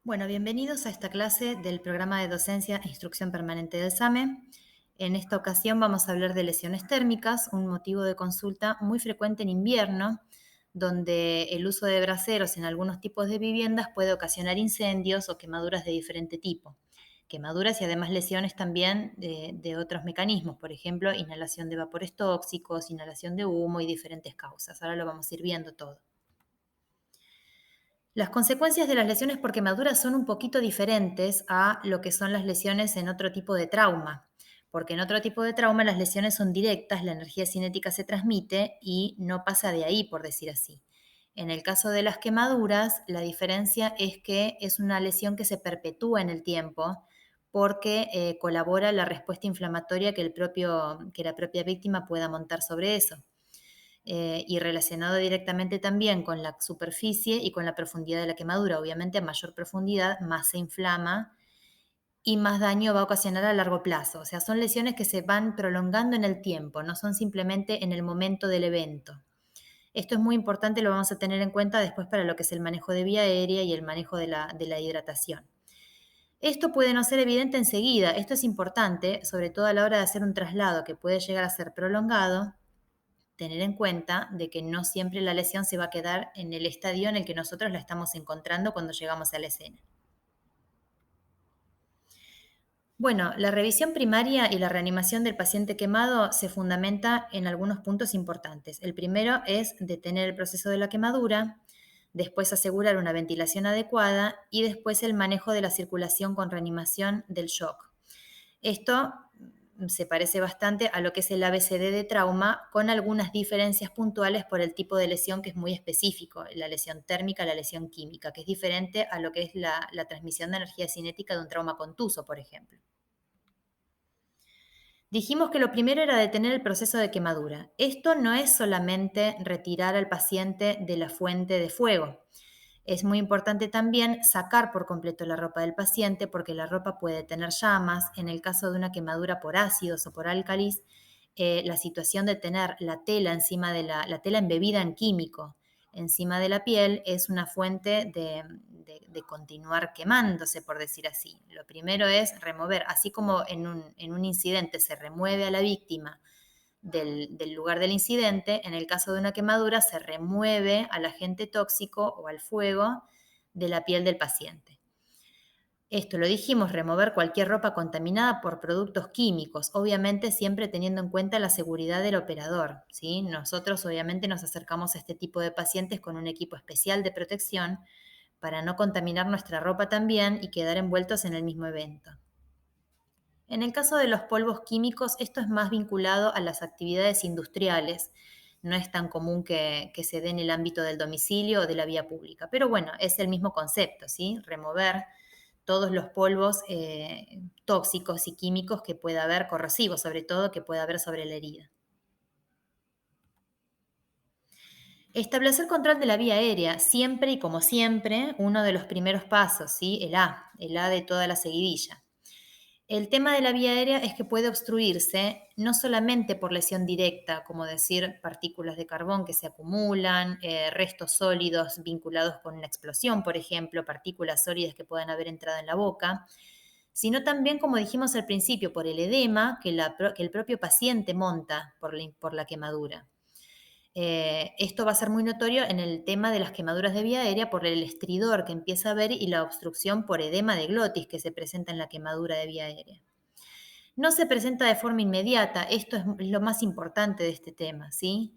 Bueno, bienvenidos a esta clase del programa de docencia e instrucción permanente del SAME. En esta ocasión vamos a hablar de lesiones térmicas, un motivo de consulta muy frecuente en invierno, donde el uso de braseros en algunos tipos de viviendas puede ocasionar incendios o quemaduras de diferente tipo. Quemaduras y además lesiones también de otros mecanismos, por ejemplo, inhalación de vapores tóxicos, inhalación de humo y diferentes causas. Ahora lo vamos a ir viendo todo. Las consecuencias de las lesiones por quemaduras son un poquito diferentes a lo que son las lesiones en otro tipo de trauma, porque en otro tipo de trauma las lesiones son directas, la energía cinética se transmite y no pasa de ahí, por decir así. En el caso de las quemaduras, la diferencia es que es una lesión que se perpetúa en el tiempo porque colabora la respuesta inflamatoria que la propia víctima pueda montar sobre eso. Y relacionado directamente también con la superficie y con la profundidad de la quemadura. Obviamente, a mayor profundidad, más se inflama y más daño va a ocasionar a largo plazo. O sea, son lesiones que se van prolongando en el tiempo, no son simplemente en el momento del evento. Esto es muy importante, lo vamos a tener en cuenta después para lo que es el manejo de vía aérea y el manejo de la hidratación. Esto puede no ser evidente enseguida, esto es importante, sobre todo a la hora de hacer un traslado que puede llegar a ser prolongado, tener en cuenta de que no siempre la lesión se va a quedar en el estadio en el que nosotros la estamos encontrando cuando llegamos a la escena. Bueno, la revisión primaria y la reanimación del paciente quemado se fundamenta en algunos puntos importantes. El primero es detener el proceso de la quemadura, después asegurar una ventilación adecuada y después el manejo de la circulación con reanimación del shock. Esto se parece bastante a lo que es el ABCD de trauma, con algunas diferencias puntuales por el tipo de lesión que es muy específico, la lesión térmica, la lesión química, que es diferente a lo que es la transmisión de energía cinética de un trauma contuso, por ejemplo. Dijimos que lo primero era detener el proceso de quemadura. Esto no es solamente retirar al paciente de la fuente de fuego. Es muy importante también sacar por completo la ropa del paciente porque la ropa puede tener llamas. En el caso de una quemadura por ácidos o por álcalis, la situación de tener la tela encima de la tela embebida en químico encima de la piel es una fuente de continuar quemándose, por decir así. Lo primero es remover, así como en un incidente se remueve a la víctima del lugar del incidente, en el caso de una quemadura se remueve al agente tóxico o al fuego de la piel del paciente. Esto lo dijimos, remover cualquier ropa contaminada por productos químicos, obviamente siempre teniendo en cuenta la seguridad del operador, ¿sí? Nosotros obviamente nos acercamos a este tipo de pacientes con un equipo especial de protección para no contaminar nuestra ropa también y quedar envueltos en el mismo evento. En el caso de los polvos químicos, esto es más vinculado a las actividades industriales. No es tan común que se dé en el ámbito del domicilio o de la vía pública. Pero bueno, es el mismo concepto, ¿sí? Remover todos los polvos tóxicos y químicos que pueda haber, corrosivos sobre todo, que pueda haber sobre la herida. Establecer control de la vía aérea, siempre y como siempre, uno de los primeros pasos, ¿sí? El A de toda la seguidilla. El tema de la vía aérea es que puede obstruirse no solamente por lesión directa, como decir partículas de carbón que se acumulan, restos sólidos vinculados con una explosión, por ejemplo, partículas sólidas que puedan haber entrado en la boca, sino también, como dijimos al principio, por el edema que el propio paciente monta por la quemadura. Esto va a ser muy notorio en el tema de las quemaduras de vía aérea por el estridor que empieza a haber y la obstrucción por edema de glotis que se presenta en la quemadura de vía aérea. No se presenta de forma inmediata, esto es lo más importante de este tema, ¿sí?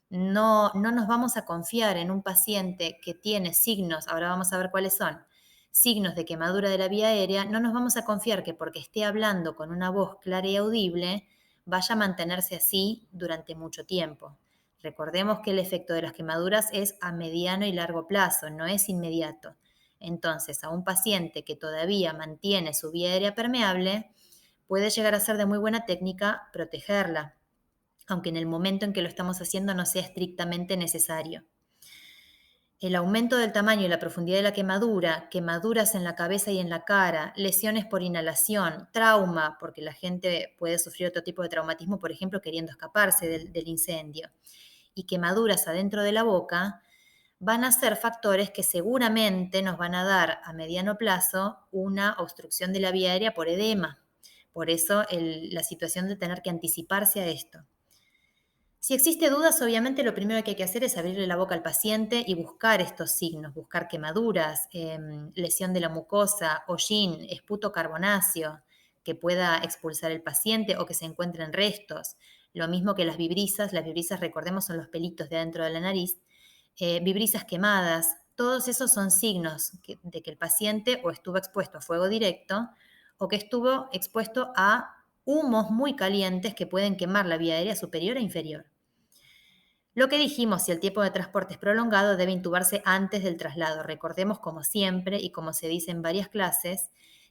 No nos vamos a confiar en un paciente que tiene signos, ahora vamos a ver cuáles son, signos de quemadura de la vía aérea, no nos vamos a confiar que porque esté hablando con una voz clara y audible vaya a mantenerse así durante mucho tiempo. Recordemos que el efecto de las quemaduras es a mediano y largo plazo, no es inmediato. Entonces, a un paciente que todavía mantiene su vía aérea permeable, puede llegar a ser de muy buena técnica protegerla, aunque en el momento en que lo estamos haciendo no sea estrictamente necesario. El aumento del tamaño y la profundidad de la quemadura, quemaduras en la cabeza y en la cara, lesiones por inhalación, trauma, porque la gente puede sufrir otro tipo de traumatismo, por ejemplo, queriendo escaparse del incendio, y quemaduras adentro de la boca, van a ser factores que seguramente nos van a dar a mediano plazo una obstrucción de la vía aérea por edema. Por eso la situación de tener que anticiparse a esto. Si existe dudas, obviamente lo primero que hay que hacer es abrirle la boca al paciente y buscar estos signos, buscar quemaduras, lesión de la mucosa, hollín, esputo carbonáceo que pueda expulsar el paciente o que se encuentren restos. Lo mismo que las vibrisas recordemos son los pelitos de adentro de la nariz, vibrisas quemadas, todos esos son signos de que el paciente o estuvo expuesto a fuego directo o que estuvo expuesto a humos muy calientes que pueden quemar la vía aérea superior e inferior. Lo que dijimos, si el tiempo de transporte es prolongado, debe intubarse antes del traslado. Recordemos, como siempre, y como se dice en varias clases,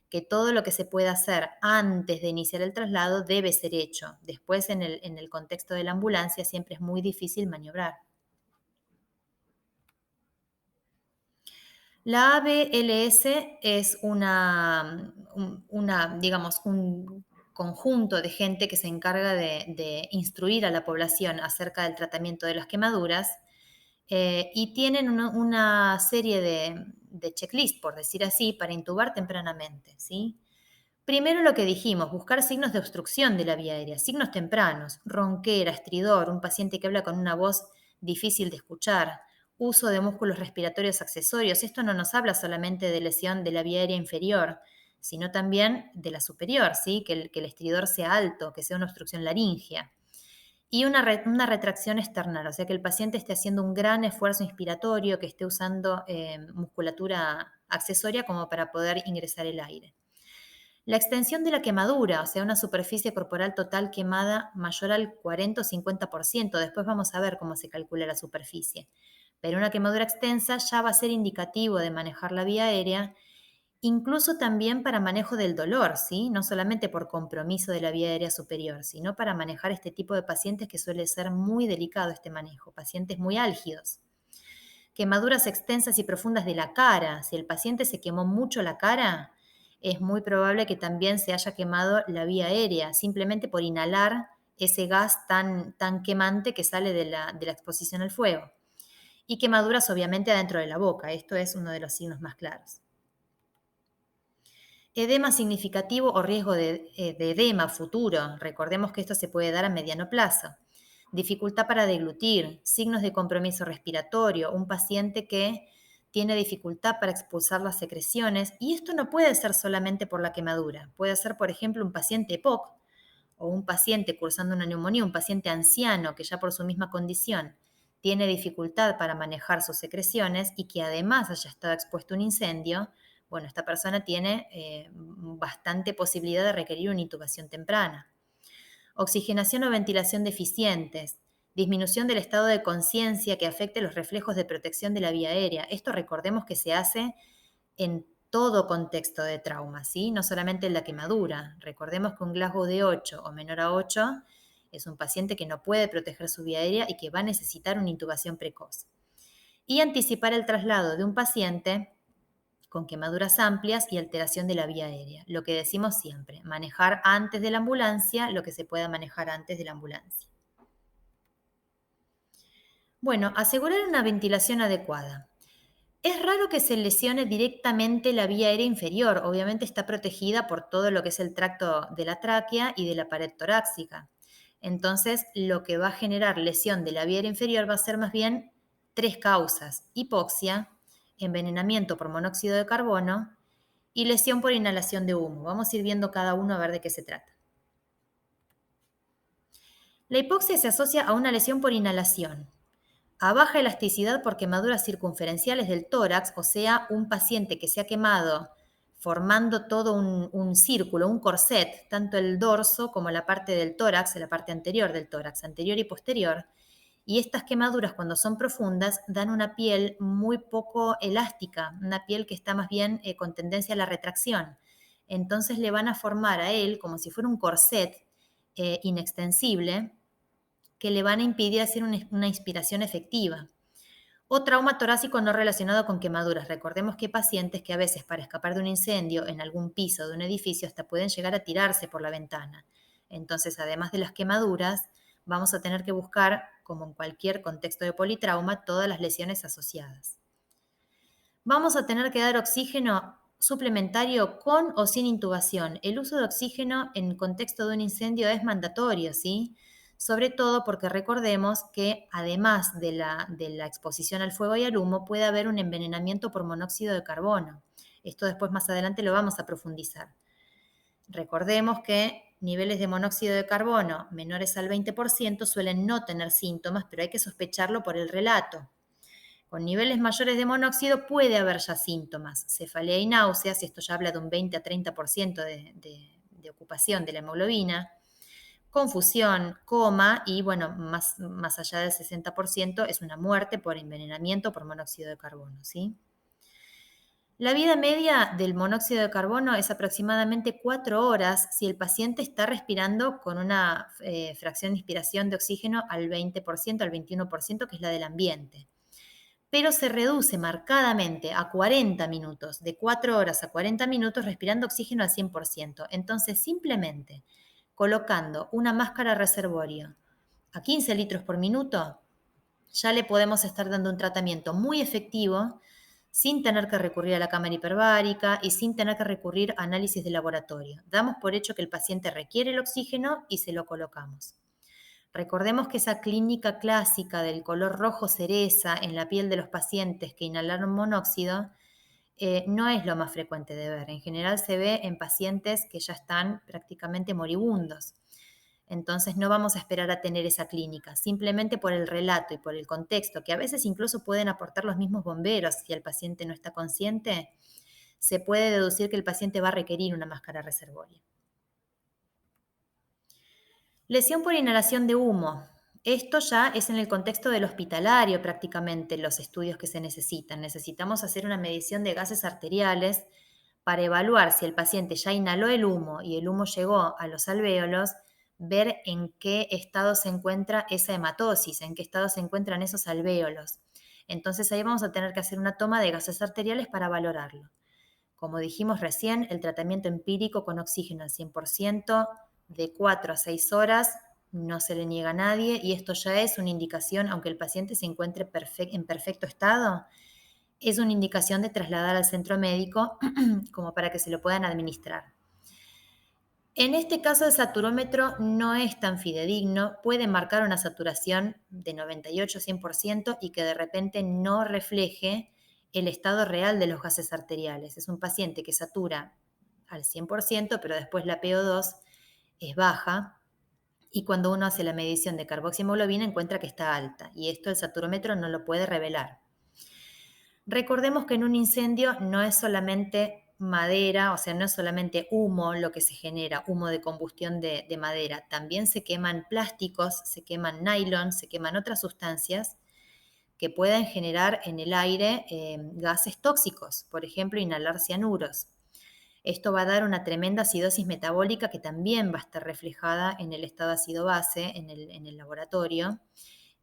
que todo lo que se pueda hacer antes de iniciar el traslado debe ser hecho. Después, en el contexto de la ambulancia, siempre es muy difícil maniobrar. La ABLS es digamos, un conjunto de gente que se encarga de instruir a la población acerca del tratamiento de las quemaduras y tienen una serie de checklists, por decir así, para intubar tempranamente, ¿sí? Primero lo que dijimos, buscar signos de obstrucción de la vía aérea, signos tempranos, ronquera, estridor, un paciente que habla con una voz difícil de escuchar, uso de músculos respiratorios accesorios. Esto no nos habla solamente de lesión de la vía aérea inferior, sino también de la superior, ¿sí? Que el estridor sea alto, que sea una obstrucción laringea. Y una retracción externa, o sea que el paciente esté haciendo un gran esfuerzo inspiratorio, que esté usando musculatura accesoria como para poder ingresar el aire. La extensión de la quemadura, o sea, una superficie corporal total quemada mayor al 40 o 50%, después vamos a ver cómo se calcula la superficie. Pero una quemadura extensa ya va a ser indicativo de manejar la vía aérea, incluso también para manejo del dolor, ¿sí? No solamente por compromiso de la vía aérea superior, sino para manejar este tipo de pacientes que suele ser muy delicado este manejo, pacientes muy álgidos. Quemaduras extensas y profundas de la cara. Si el paciente se quemó mucho la cara, es muy probable que también se haya quemado la vía aérea, simplemente por inhalar ese gas tan quemante que sale de la exposición al fuego. Y quemaduras obviamente adentro de la boca. Esto es uno de los signos más claros. Edema significativo o riesgo de edema futuro. Recordemos que esto se puede dar a mediano plazo. Dificultad para deglutir, signos de compromiso respiratorio, un paciente que tiene dificultad para expulsar las secreciones, y esto no puede ser solamente por la quemadura, puede ser, por ejemplo, un paciente EPOC o un paciente cursando una neumonía, un paciente anciano que ya por su misma condición tiene dificultad para manejar sus secreciones y que además haya estado expuesto a un incendio. Bueno, esta persona tiene bastante posibilidad de requerir una intubación temprana. Oxigenación o ventilación deficientes, disminución del estado de conciencia que afecte los reflejos de protección de la vía aérea. Esto recordemos que se hace en todo contexto de trauma, ¿sí? No solamente en la quemadura. Recordemos que un Glasgow de 8 o menor a 8 es un paciente que no puede proteger su vía aérea y que va a necesitar una intubación precoz. Y anticipar el traslado de un paciente con quemaduras amplias y alteración de la vía aérea. Lo que decimos siempre, manejar antes de la ambulancia lo que se pueda manejar antes de la ambulancia. Bueno, asegurar una ventilación adecuada. Es raro que se lesione directamente la vía aérea inferior, obviamente está protegida por todo lo que es el tracto de la tráquea y de la pared torácica. Entonces, lo que va a generar lesión de la vía aérea inferior va a ser más bien 3 causas: hipoxia, envenenamiento por monóxido de carbono y lesión por inhalación de humo. Vamos a ir viendo cada uno a ver de qué se trata. La hipoxia se asocia a una lesión por inhalación, a baja elasticidad por quemaduras circunferenciales del tórax, o sea, un paciente que se ha quemado formando todo un círculo, un corset, tanto el dorso como la parte del tórax, la parte anterior del tórax, anterior y posterior. Y estas quemaduras, cuando son profundas, dan una piel muy poco elástica, una piel que está más bien con tendencia a la retracción. Entonces le van a formar a él como si fuera un corset inextensible, que le van a impedir hacer una inspiración efectiva. O trauma torácico no relacionado con quemaduras. Recordemos que hay pacientes que a veces para escapar de un incendio en algún piso de un edificio hasta pueden llegar a tirarse por la ventana. Entonces, además de las quemaduras, vamos a tener que buscar, como en cualquier contexto de politrauma, todas las lesiones asociadas. Vamos a tener que dar oxígeno suplementario con o sin intubación. El uso de oxígeno en contexto de un incendio es mandatorio, ¿sí? Sobre todo porque recordemos que además de la exposición al fuego y al humo, puede haber un envenenamiento por monóxido de carbono. Esto después más adelante lo vamos a profundizar. Recordemos que niveles de monóxido de carbono menores al 20% suelen no tener síntomas, pero hay que sospecharlo por el relato. Con niveles mayores de monóxido puede haber ya síntomas, cefalea y náuseas, y esto ya habla de un 20 a 30% de ocupación de la hemoglobina, confusión, coma y, bueno, más allá del 60% es una muerte por envenenamiento por monóxido de carbono, ¿sí? La vida media del monóxido de carbono es aproximadamente 4 horas si el paciente está respirando con una fracción de inspiración de oxígeno al 20%, al 21%, que es la del ambiente. Pero se reduce marcadamente a 40 minutos, de 4 horas a 40 minutos respirando oxígeno al 100%. Entonces, simplemente colocando una máscara reservorio a 15 litros por minuto, ya le podemos estar dando un tratamiento muy efectivo sin tener que recurrir a la cámara hiperbárica y sin tener que recurrir a análisis de laboratorio. Damos por hecho que el paciente requiere el oxígeno y se lo colocamos. Recordemos que esa clínica clásica del color rojo cereza en la piel de los pacientes que inhalaron monóxido no es lo más frecuente de ver. En general se ve en pacientes que ya están prácticamente moribundos. Entonces no vamos a esperar a tener esa clínica, simplemente por el relato y por el contexto, que a veces incluso pueden aportar los mismos bomberos si el paciente no está consciente, se puede deducir que el paciente va a requerir una máscara reservoria. Lesión por inhalación de humo. Esto ya es en el contexto del hospitalario prácticamente los estudios que se necesitan. Necesitamos hacer una medición de gases arteriales para evaluar si el paciente ya inhaló el humo y el humo llegó a los alvéolos, ver en qué estado se encuentra esa hematosis, en qué estado se encuentran esos alvéolos. Entonces ahí vamos a tener que hacer una toma de gases arteriales para valorarlo. Como dijimos recién, el tratamiento empírico con oxígeno al 100%, de 4 a 6 horas, no se le niega a nadie y esto ya es una indicación, aunque el paciente se encuentre en perfecto estado, es una indicación de trasladar al centro médico como para que se lo puedan administrar. En este caso el saturómetro no es tan fidedigno, puede marcar una saturación de 98-100% y que de repente no refleje el estado real de los gases arteriales. Es un paciente que satura al 100%, pero después la PO2 es baja y cuando uno hace la medición de carboxihemoglobina encuentra que está alta y esto el saturómetro no lo puede revelar. Recordemos que en un incendio no es solamente madera, o sea, no es solamente humo lo que se genera, humo de combustión de madera, también se queman plásticos, se queman nylon, se queman otras sustancias que pueden generar en el aire gases tóxicos, por ejemplo, inhalar cianuros. Esto va a dar una tremenda acidosis metabólica que también va a estar reflejada en el estado ácido-base en el laboratorio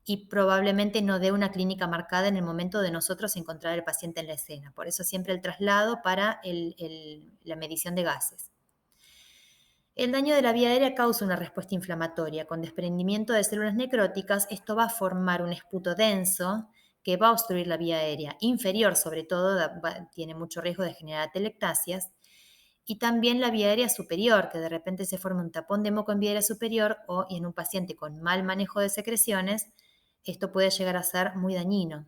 y probablemente no dé una clínica marcada en el momento de nosotros encontrar al paciente en la escena. Por eso siempre el traslado para la medición de gases. El daño de la vía aérea causa una respuesta inflamatoria. Con desprendimiento de células necróticas, esto va a formar un esputo denso que va a obstruir la vía aérea inferior, sobre todo, tiene mucho riesgo de generar atelectasias, y también la vía aérea superior, que de repente se forma un tapón de moco en vía aérea superior y en un paciente con mal manejo de secreciones, esto puede llegar a ser muy dañino.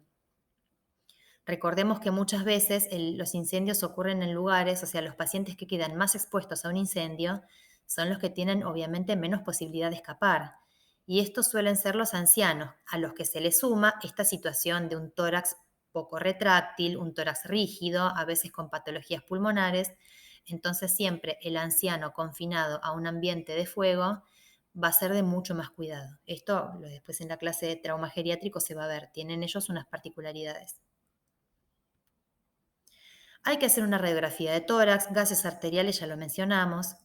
Recordemos que muchas veces los incendios ocurren en lugares, o sea, los pacientes que quedan más expuestos a un incendio son los que tienen obviamente menos posibilidad de escapar. Y estos suelen ser los ancianos, a los que se les suma esta situación de un tórax poco retráctil, un tórax rígido, a veces con patologías pulmonares. Entonces siempre el anciano confinado a un ambiente de fuego va a ser de mucho más cuidado. Esto después en la clase de trauma geriátrico se va a ver, tienen ellos unas particularidades. Hay que hacer una radiografía de tórax, gases arteriales, ya lo mencionamos.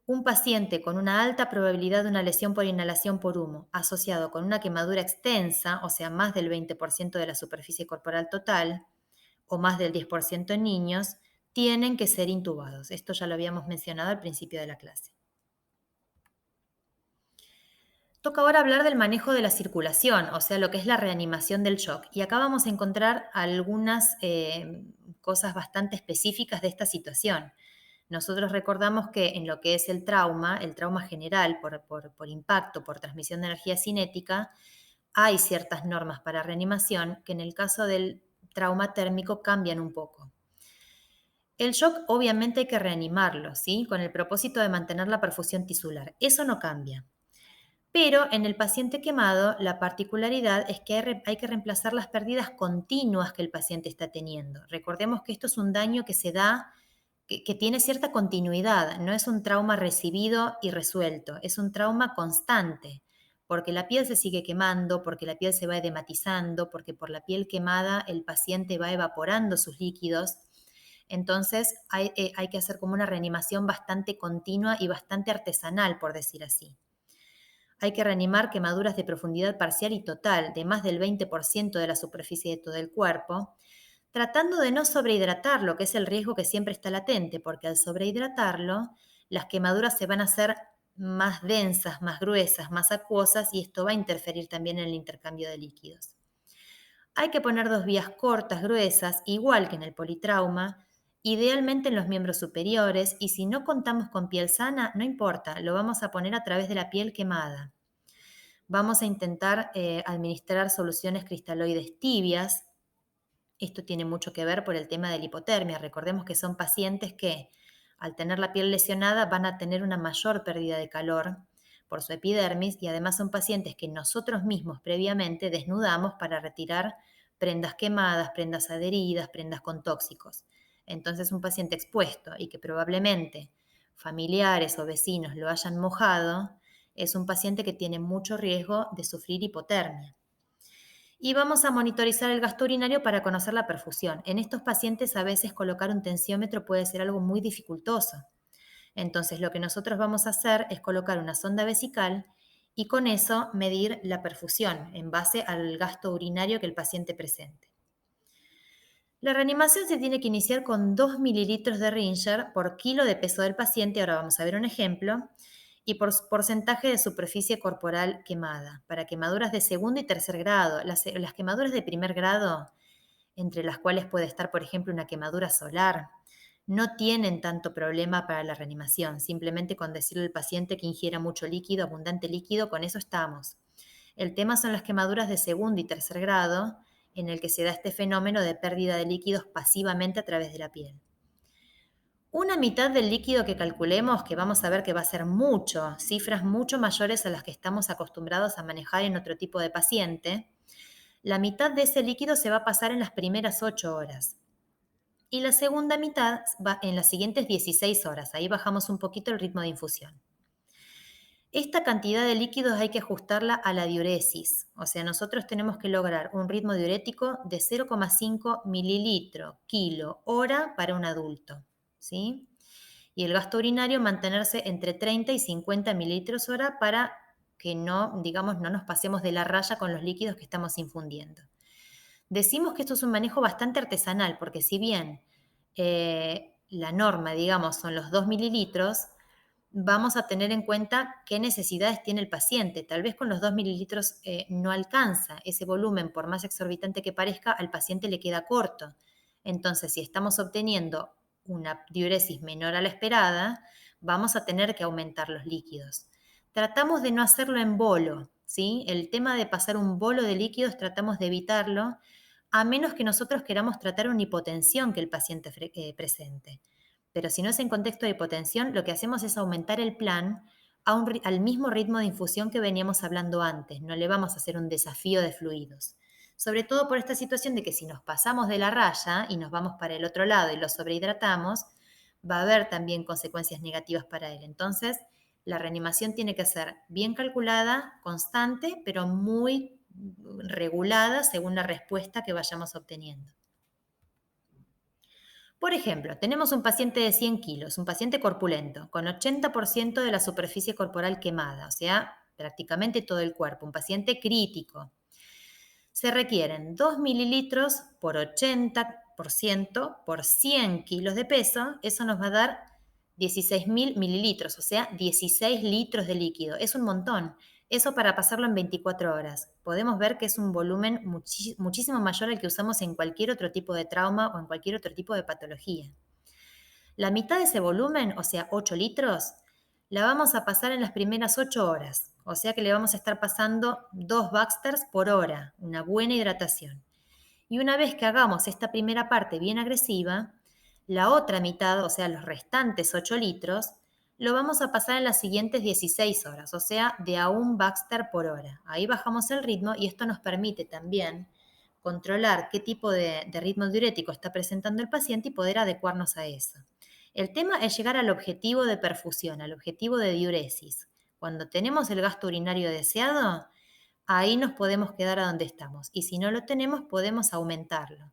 Un paciente con una alta probabilidad de una lesión por inhalación por humo, asociado con una quemadura extensa, o sea, más del 20% de la superficie corporal total, o más del 10% en niños, tienen que ser intubados. Esto ya lo habíamos mencionado al principio de la clase. Toca ahora hablar del manejo de la circulación, o sea, lo que es la reanimación del shock. Y acá vamos a encontrar algunas cosas bastante específicas de esta situación. Nosotros recordamos que en lo que es el trauma general por impacto, por transmisión de energía cinética, hay ciertas normas para reanimación que en el caso del trauma térmico cambian un poco. El shock obviamente hay que reanimarlo, ¿sí? Con el propósito de mantener la perfusión tisular. Eso no cambia. Pero en el paciente quemado, la particularidad es que hay que reemplazar las pérdidas continuas que el paciente está teniendo. Recordemos que esto es un daño que se da, que tiene cierta continuidad, no es un trauma recibido y resuelto, es un trauma constante, porque la piel se sigue quemando, porque la piel se va edematizando, porque por la piel quemada el paciente va evaporando sus líquidos. Entonces hay que hacer como una reanimación bastante continua y bastante artesanal, por decir así. Hay que reanimar quemaduras de profundidad parcial y total de más del 20% de la superficie de todo el cuerpo, tratando de no sobrehidratarlo, que es el riesgo que siempre está latente, porque al sobrehidratarlo, las quemaduras se van a hacer más densas, más gruesas, más acuosas, y esto va a interferir también en el intercambio de líquidos. Hay que poner 2 vías cortas, gruesas, igual que en el politrauma, idealmente en los miembros superiores, y si no contamos con piel sana, no importa, lo vamos a poner a través de la piel quemada. Vamos a intentar administrar soluciones cristaloides tibias. Esto tiene mucho que ver por el tema de la hipotermia. Recordemos que son pacientes que, al tener la piel lesionada, van a tener una mayor pérdida de calor por su epidermis, y además son pacientes que nosotros mismos previamente desnudamos para retirar prendas quemadas, prendas adheridas, prendas con tóxicos. Entonces, un paciente expuesto y que probablemente familiares o vecinos lo hayan mojado, es un paciente que tiene mucho riesgo de sufrir hipotermia. Y vamos a monitorizar el gasto urinario para conocer la perfusión. En estos pacientes a veces colocar un tensiómetro puede ser algo muy dificultoso. Entonces lo que nosotros vamos a hacer es colocar una sonda vesical y con eso medir la perfusión en base al gasto urinario que el paciente presente. La reanimación se tiene que iniciar con 2 mililitros de Ringer por kilo de peso del paciente. Ahora vamos a ver un ejemplo. Y por porcentaje de superficie corporal quemada, para quemaduras de segundo y tercer grado. Las quemaduras de primer grado, entre las cuales puede estar, por ejemplo, una quemadura solar, no tienen tanto problema para la reanimación. Simplemente con decirle al paciente que ingiera mucho líquido, abundante líquido, con eso estamos. El tema son las quemaduras de segundo y tercer grado, en el que se da este fenómeno de pérdida de líquidos pasivamente a través de la piel. Una mitad del líquido que calculemos, que vamos a ver que va a ser mucho, cifras mucho mayores a las que estamos acostumbrados a manejar en otro tipo de paciente, la mitad de ese líquido se va a pasar en las primeras 8 horas. Y la segunda mitad va en las siguientes 16 horas. Ahí bajamos un poquito el ritmo de infusión. Esta cantidad de líquidos hay que ajustarla a la diuresis. O sea, nosotros tenemos que lograr un ritmo diurético de 0,5 mililitro kilo hora para un adulto, ¿sí? Y el gasto urinario mantenerse entre 30 y 50 mililitros hora para que no, digamos, no nos pasemos de la raya con los líquidos que estamos infundiendo. Decimos que esto es un manejo bastante artesanal, porque si bien la norma, digamos, son los 2 mililitros, vamos a tener en cuenta qué necesidades tiene el paciente. Tal vez con los 2 mililitros no alcanza ese volumen, por más exorbitante que parezca, al paciente le queda corto. Entonces, si estamos obteniendo una diuresis menor a la esperada, vamos a tener que aumentar los líquidos. Tratamos de no hacerlo en bolo, ¿sí? El tema de pasar un bolo de líquidos tratamos de evitarlo, a menos que nosotros queramos tratar una hipotensión que el paciente presente. Pero si no es en contexto de hipotensión, lo que hacemos es aumentar el plan al mismo ritmo de infusión que veníamos hablando antes. No le vamos a hacer un desafío de fluidos. Sobre todo por esta situación de que si nos pasamos de la raya y nos vamos para el otro lado y lo sobrehidratamos, va a haber también consecuencias negativas para él. Entonces, la reanimación tiene que ser bien calculada, constante, pero muy regulada según la respuesta que vayamos obteniendo. Por ejemplo, tenemos un paciente de 100 kilos, un paciente corpulento, con 80% de la superficie corporal quemada, o sea, prácticamente todo el cuerpo, un paciente crítico. Se requieren 2 mililitros por 80% por 100 kilos de peso, eso nos va a dar 16.000 mililitros, o sea, 16 litros de líquido. Es un montón. Eso para pasarlo en 24 horas. Podemos ver que es un volumen muchísimo mayor al que usamos en cualquier otro tipo de trauma o en cualquier otro tipo de patología. La mitad de ese volumen, o sea, 8 litros, la vamos a pasar en las primeras 8 horas. O sea que le vamos a estar pasando 2 Baxters por hora, una buena hidratación. Y una vez que hagamos esta primera parte bien agresiva, la otra mitad, o sea, los restantes 8 litros, lo vamos a pasar en las siguientes 16 horas, o sea, de a un Baxter por hora. Ahí bajamos el ritmo y esto nos permite también controlar qué tipo de ritmo diurético está presentando el paciente y poder adecuarnos a eso. El tema es llegar al objetivo de perfusión, al objetivo de diuresis. Cuando tenemos el gasto urinario deseado, ahí nos podemos quedar a donde estamos. Y si no lo tenemos, podemos aumentarlo.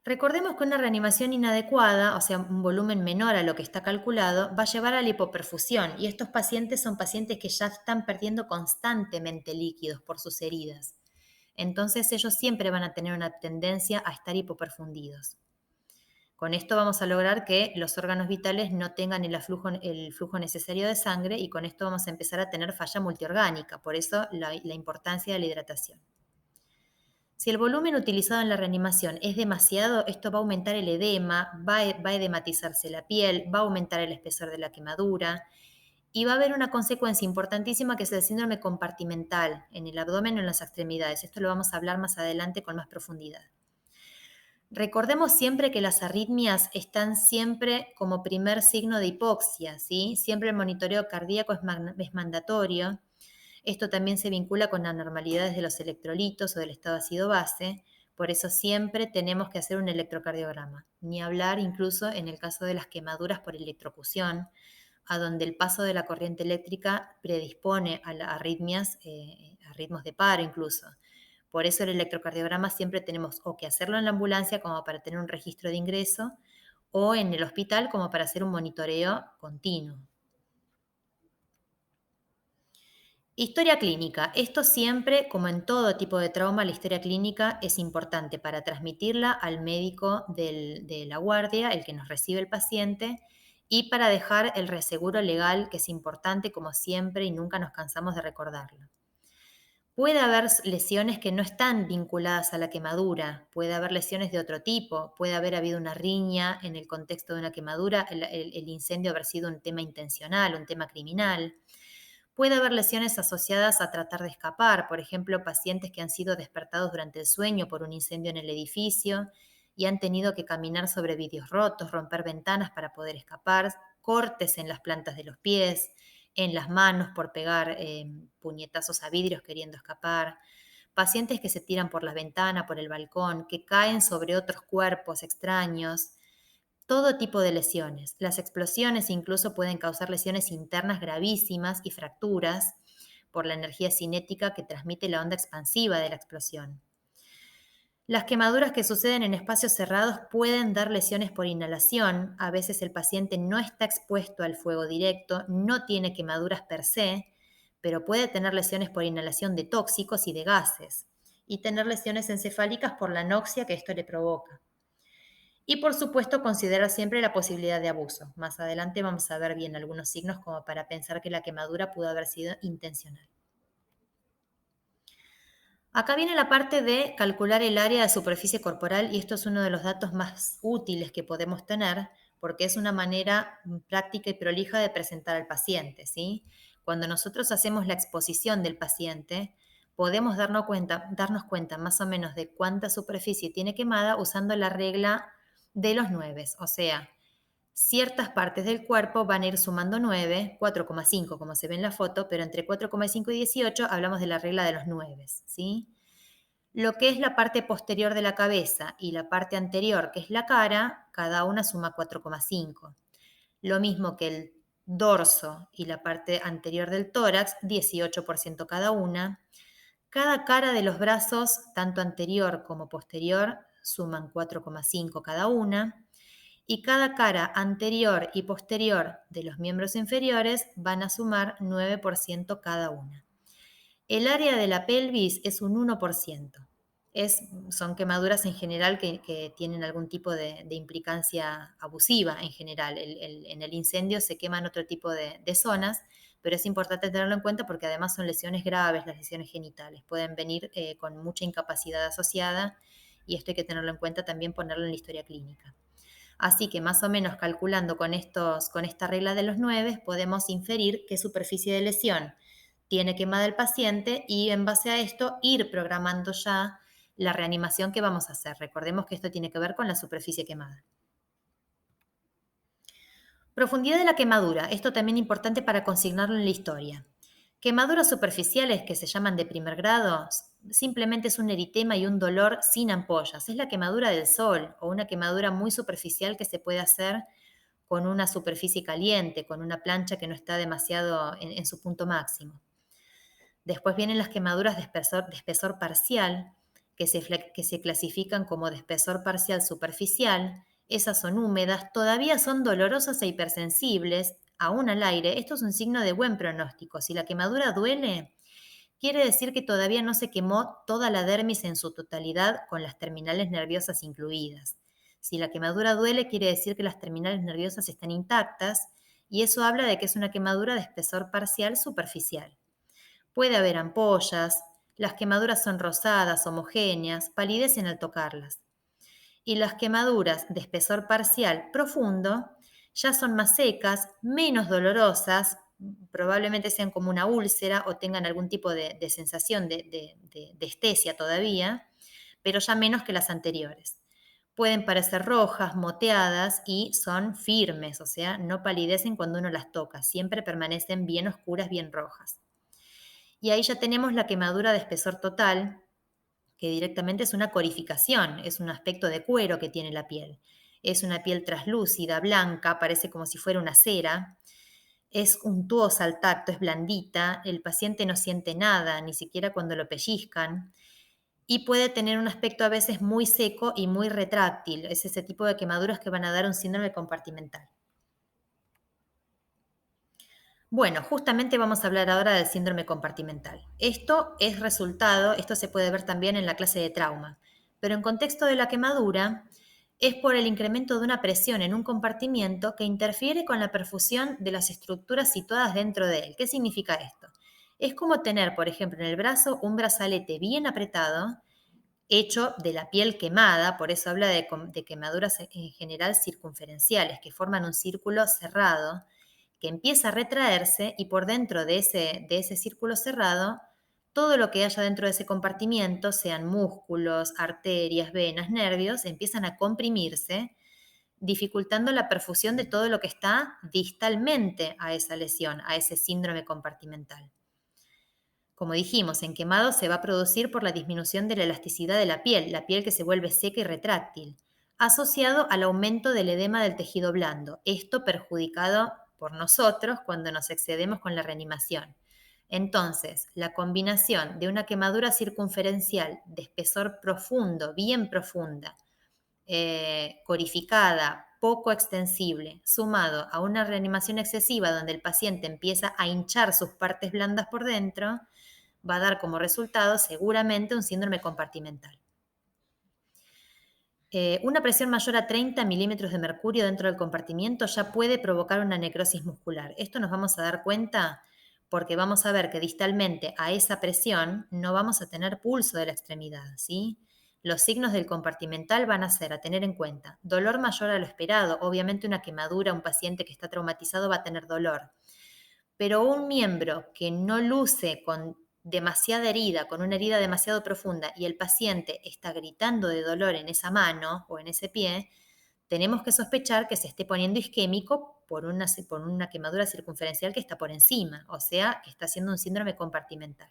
Recordemos que una reanimación inadecuada, o sea, un volumen menor a lo que está calculado, va a llevar a la hipoperfusión. Y estos pacientes son pacientes que ya están perdiendo constantemente líquidos por sus heridas. Entonces ellos siempre van a tener una tendencia a estar hipoperfundidos. Con esto vamos a lograr que los órganos vitales no tengan el flujo necesario de sangre y con esto vamos a empezar a tener falla multiorgánica, por eso la importancia de la hidratación. Si el volumen utilizado en la reanimación es demasiado, esto va a aumentar el edema, va a edematizarse la piel, va a aumentar el espesor de la quemadura y va a haber una consecuencia importantísima que es el síndrome compartimental en el abdomen o en las extremidades. Esto lo vamos a hablar más adelante con más profundidad. Recordemos siempre que las arritmias están siempre como primer signo de hipoxia, ¿sí? Siempre el monitoreo cardíaco es mandatorio. Esto también se vincula con anormalidades de los electrolitos o del estado ácido-base. Por eso siempre tenemos que hacer un electrocardiograma. Ni hablar incluso en el caso de las quemaduras por electrocución, a donde el paso de la corriente eléctrica predispone a las arritmias, a ritmos de paro incluso. Por eso el electrocardiograma siempre tenemos o que hacerlo en la ambulancia como para tener un registro de ingreso o en el hospital como para hacer un monitoreo continuo. Historia clínica. Esto siempre, como en todo tipo de trauma, la historia clínica es importante para transmitirla al médico de la guardia, el que nos recibe el paciente, y para dejar el reseguro legal, que es importante como siempre y nunca nos cansamos de recordarlo. Puede haber lesiones que no están vinculadas a la quemadura, puede haber lesiones de otro tipo, puede haber habido una riña en el contexto de una quemadura, el incendio haber sido un tema intencional, un tema criminal. Puede haber lesiones asociadas a tratar de escapar, por ejemplo, pacientes que han sido despertados durante el sueño por un incendio en el edificio y han tenido que caminar sobre vidrios rotos, romper ventanas para poder escapar, cortes en las plantas de los pies, en las manos por pegar puñetazos a vidrios queriendo escapar, pacientes que se tiran por la ventana, por el balcón, que caen sobre otros cuerpos extraños, todo tipo de lesiones. Las explosiones incluso pueden causar lesiones internas gravísimas y fracturas por la energía cinética que transmite la onda expansiva de la explosión. Las quemaduras que suceden en espacios cerrados pueden dar lesiones por inhalación. A veces el paciente no está expuesto al fuego directo, no tiene quemaduras per se, pero puede tener lesiones por inhalación de tóxicos y de gases, y tener lesiones encefálicas por la anoxia que esto le provoca. Y por supuesto, considerar siempre la posibilidad de abuso. Más adelante vamos a ver bien algunos signos como para pensar que la quemadura pudo haber sido intencional. Acá viene la parte de calcular el área de superficie corporal y esto es uno de los datos más útiles que podemos tener porque es una manera práctica y prolija de presentar al paciente, ¿sí? Cuando nosotros hacemos la exposición del paciente, podemos darnos cuenta más o menos de cuánta superficie tiene quemada usando la regla de los 9, o sea, ciertas partes del cuerpo van a ir sumando 9, 4,5 como se ve en la foto, pero entre 4,5 y 18 hablamos de la regla de los 9, ¿sí? Lo que es la parte posterior de la cabeza y la parte anterior, que es la cara, cada una suma 4,5. Lo mismo que el dorso y la parte anterior del tórax, 18% cada una. Cada cara de los brazos, tanto anterior como posterior, suman 4,5 cada una. Y cada cara anterior y posterior de los miembros inferiores van a sumar 9% cada una. El área de la pelvis es un 1%. Son quemaduras en general que tienen algún tipo de implicancia abusiva en general. En el incendio se queman otro tipo de zonas, pero es importante tenerlo en cuenta porque además son lesiones graves, las lesiones genitales. Pueden venir con mucha incapacidad asociada y esto hay que tenerlo en cuenta también, ponerlo en la historia clínica. Así que más o menos calculando con esta regla de los 9, podemos inferir qué superficie de lesión tiene quemada el paciente y en base a esto ir programando ya la reanimación que vamos a hacer. Recordemos que esto tiene que ver con la superficie quemada. Profundidad de la quemadura. Esto también es importante para consignarlo en la historia. Quemaduras superficiales que se llaman de primer grado simplemente es un eritema y un dolor sin ampollas. Es la quemadura del sol o una quemadura muy superficial que se puede hacer con una superficie caliente, con una plancha que no está demasiado en su punto máximo. Después vienen las quemaduras de espesor parcial, que se clasifican como de espesor parcial superficial. Esas son húmedas, todavía son dolorosas e hipersensibles, aún al aire. Esto es un signo de buen pronóstico. Si la quemadura duele, quiere decir que todavía no se quemó toda la dermis en su totalidad con las terminales nerviosas incluidas. Si la quemadura duele, quiere decir que las terminales nerviosas están intactas y eso habla de que es una quemadura de espesor parcial superficial. Puede haber ampollas, las quemaduras son rosadas, homogéneas, palidecen al tocarlas. Y las quemaduras de espesor parcial profundo ya son más secas, menos dolorosas, probablemente sean como una úlcera o tengan algún tipo de sensación de estesia todavía, pero ya menos que las anteriores. Pueden parecer rojas, moteadas y son firmes, o sea, no palidecen cuando uno las toca, siempre permanecen bien oscuras, bien rojas. Y ahí ya tenemos la quemadura de espesor total, que directamente es una corificación, es un aspecto de cuero que tiene la piel. Es una piel traslúcida, blanca, parece como si fuera una cera. Es untuosa al tacto, es blandita, el paciente no siente nada, ni siquiera cuando lo pellizcan. Y puede tener un aspecto a veces muy seco y muy retráctil. Es ese tipo de quemaduras que van a dar un síndrome compartimental. Bueno, justamente vamos a hablar ahora del síndrome compartimental. Esto se puede ver también en la clase de trauma, pero en contexto de la quemadura es por el incremento de una presión en un compartimiento que interfiere con la perfusión de las estructuras situadas dentro de él. ¿Qué significa esto? Es como tener, por ejemplo, en el brazo un brazalete bien apretado, hecho de la piel quemada, por eso habla de quemaduras en general circunferenciales, que forman un círculo cerrado, que empieza a retraerse y por dentro de ese círculo cerrado, todo lo que haya dentro de ese compartimiento, sean músculos, arterias, venas, nervios, empiezan a comprimirse, dificultando la perfusión de todo lo que está distalmente a esa lesión, a ese síndrome compartimental. Como dijimos, en quemado se va a producir por la disminución de la elasticidad de la piel que se vuelve seca y retráctil, asociado al aumento del edema del tejido blando, esto perjudicado por nosotros cuando nos excedemos con la reanimación. Entonces, la combinación de una quemadura circunferencial de espesor profundo, bien profunda, corificada, poco extensible, sumado a una reanimación excesiva donde el paciente empieza a hinchar sus partes blandas por dentro, va a dar como resultado seguramente un síndrome compartimental. Una presión mayor a 30 milímetros de mercurio dentro del compartimiento ya puede provocar una necrosis muscular. Esto nos vamos a dar cuenta porque vamos a ver que distalmente a esa presión no vamos a tener pulso de la extremidad, ¿sí? Los signos del compartimental van a ser a tener en cuenta dolor mayor a lo esperado. Obviamente una quemadura, un paciente que está traumatizado va a tener dolor. Pero un miembro que no luce con demasiada herida, con una herida demasiado profunda, y el paciente está gritando de dolor en esa mano o en ese pie, tenemos que sospechar que se esté poniendo isquémico por una quemadura circunferencial que está por encima, o sea, que está haciendo un síndrome compartimental.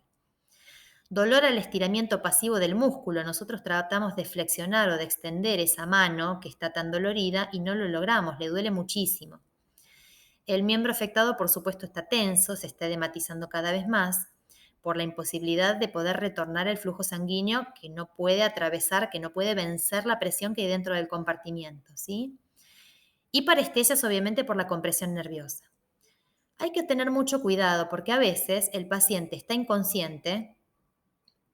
Dolor al estiramiento pasivo del músculo. Nosotros tratamos de flexionar o de extender esa mano que está tan dolorida y no lo logramos, le duele muchísimo. El miembro afectado, por supuesto, está tenso, se está edematizando cada vez más por la imposibilidad de poder retornar el flujo sanguíneo que no puede atravesar, que no puede vencer la presión que hay dentro del compartimiento, ¿sí? Y parestesias, obviamente, por la compresión nerviosa. Hay que tener mucho cuidado porque a veces el paciente está inconsciente